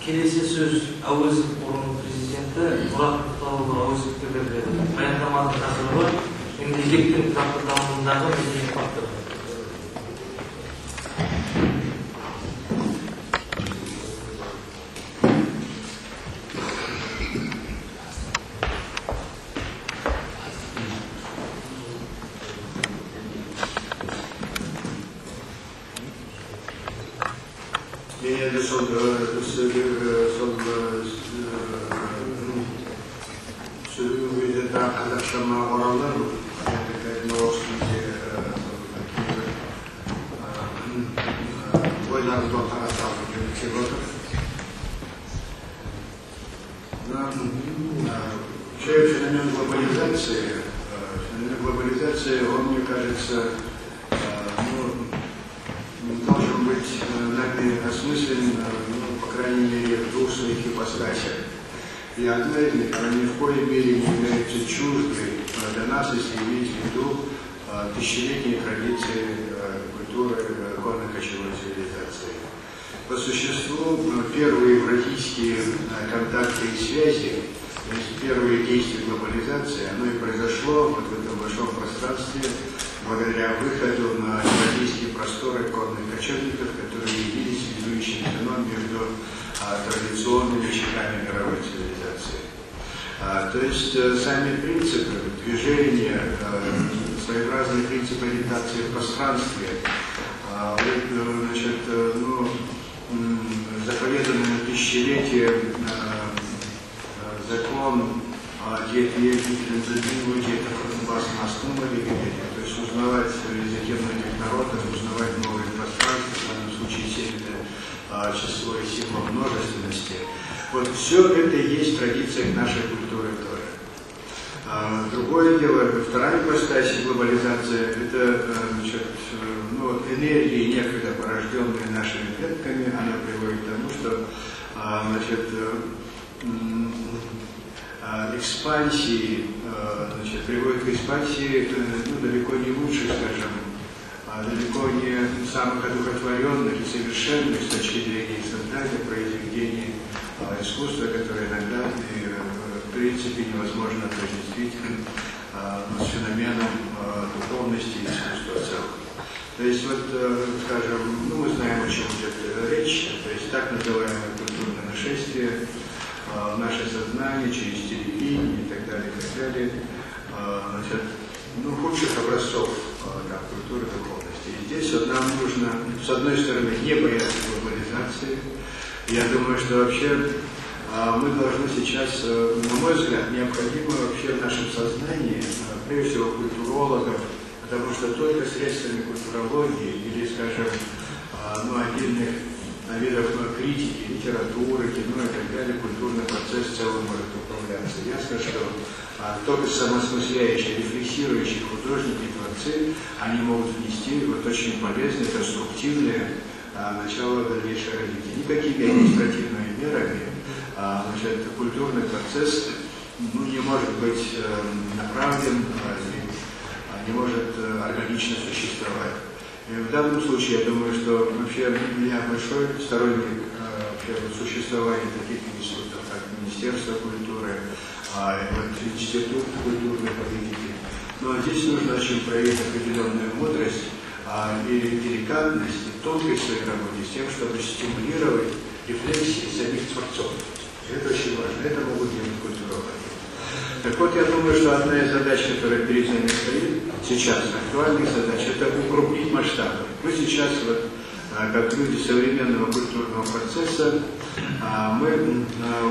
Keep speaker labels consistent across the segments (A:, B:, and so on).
A: Келесі сөз Әуезов бұрынғы президенті Мұрат Мұхтарұлы Әуезовке беріледі. Баяндаманың тақырыбы мемлекеттің тұрақты дамуындағы мәдени фактор.
B: Феномен глобализации, он, мне кажется, должен быть нами осмыслен, по крайней мере, в двух своих ипостасях. И одна из них, она ни в коей мере не является чуждой для нас, если иметь в виду тысячелетние традиции культуры конно-кочевой цивилизации. По существу, первые братийские контакты и связи, то есть первые действия глобализации, оно и произошло вот в этом большом пространстве благодаря выходу на европейские просторы конных кочевников, которые явились связующим звеном между традиционными щитами мировой цивилизации. То есть сами принципы движения, своеобразный принцип ориентации в пространстве, значит, заповеданный на тысячелетие закон то есть узнавать языки многих народов, узнавать новые пространства, в данном случае сильное число и сила множественности. Вот все это и есть традиция нашей культуры тоже. Другое дело, вторая ипостась глобализации, это значит, энергии, некогда порожденные нашими предками, она приводит к тому, что значит, экспансии, значит, приводит к экспансии далеко не лучших, скажем, далеко не самых одухотворенных и совершенных с точки зрения создания произведений искусства, которые иногда в принципе невозможно отождествить с феноменом духовности и искусства в целом. То есть вот, скажем, мы знаем, о чем идет речь, то есть так называемое культурное нашествие, наше сознание через телевидение и так далее, значит, худших образцов культуры духовности. И здесь вот нам нужно, с одной стороны, не бояться глобализации. Я думаю, что вообще мы должны сейчас, на мой взгляд, необходимо вообще в нашем сознании, прежде всего культурологов, потому что только средствами культурологии или, скажем, отдельных видов критики, литературы, кино и так далее, культурный процесс в целом может управляться. Ясно, что только самосмысляющие, рефлексирующие художники, творцы, они могут внести вот очень полезные, конструктивные начало дальнейшего развития. Никакими административными мерами значит, культурный процесс не может быть направлен, не может органично существовать. И в данном случае я думаю, что вообще я большой сторонник существования таких институтов, как Министерство культуры, Институт культурной политики. Но здесь нужно очень проявить определенную мудрость и деликатность, и тонкость в своей работе с тем, чтобы стимулировать рефлексии самих творцов. Это очень важно. Это могут делать культурологи. Так вот, я думаю, что одна из задач, которая перед нами стоит сейчас, актуальных задач, это укрупнить масштабы. Мы сейчас, как люди современного культурного процесса, мы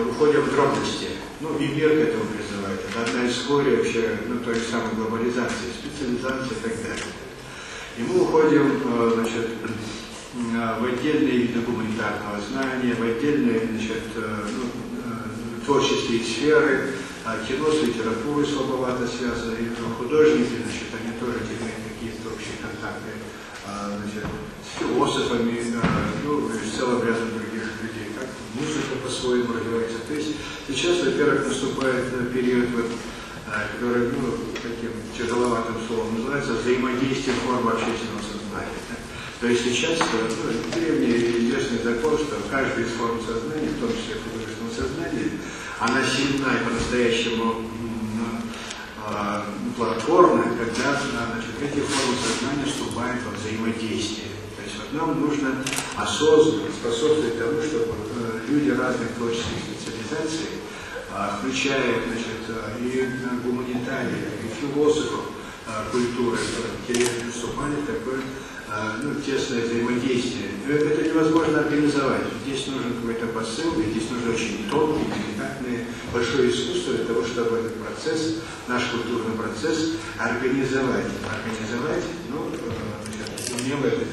B: уходим в дробности. И мир к этому призывает. Это одна из историй вообще, той самой глобализации, специализации и так далее. И мы уходим, значит, в отдельные виды гуманитарного знания, в отдельные, значит, творческие сферы, кино с литературой слабовато связано, и художники, значит, они тоже имеют какие-то общие контакты, значит, с философами, и с целым рядом других людей, как музыка по-своему развивается. То есть сейчас, во-первых, наступает период, который, таким тяжеловатым словом называется взаимодействие формы общественного сознания. То есть сейчас древний известный закон, что каждая из форм сознания, в том числе художественного сознания, она сильна и по-настоящему плодотворна, когда эти формы сознания вступают во взаимодействие. То есть вот нам нужно осознанно способствовать тому, чтобы люди разных творческих специализаций, включая и гуманитариев, и философов культуры, вступали в такое тесное взаимодействие. Это невозможно организовать. Здесь нужен какой-то посыл, здесь нужно очень тонкое, деликатное, большое искусство для того, чтобы этот процесс, наш культурный процесс, организовать. Умело это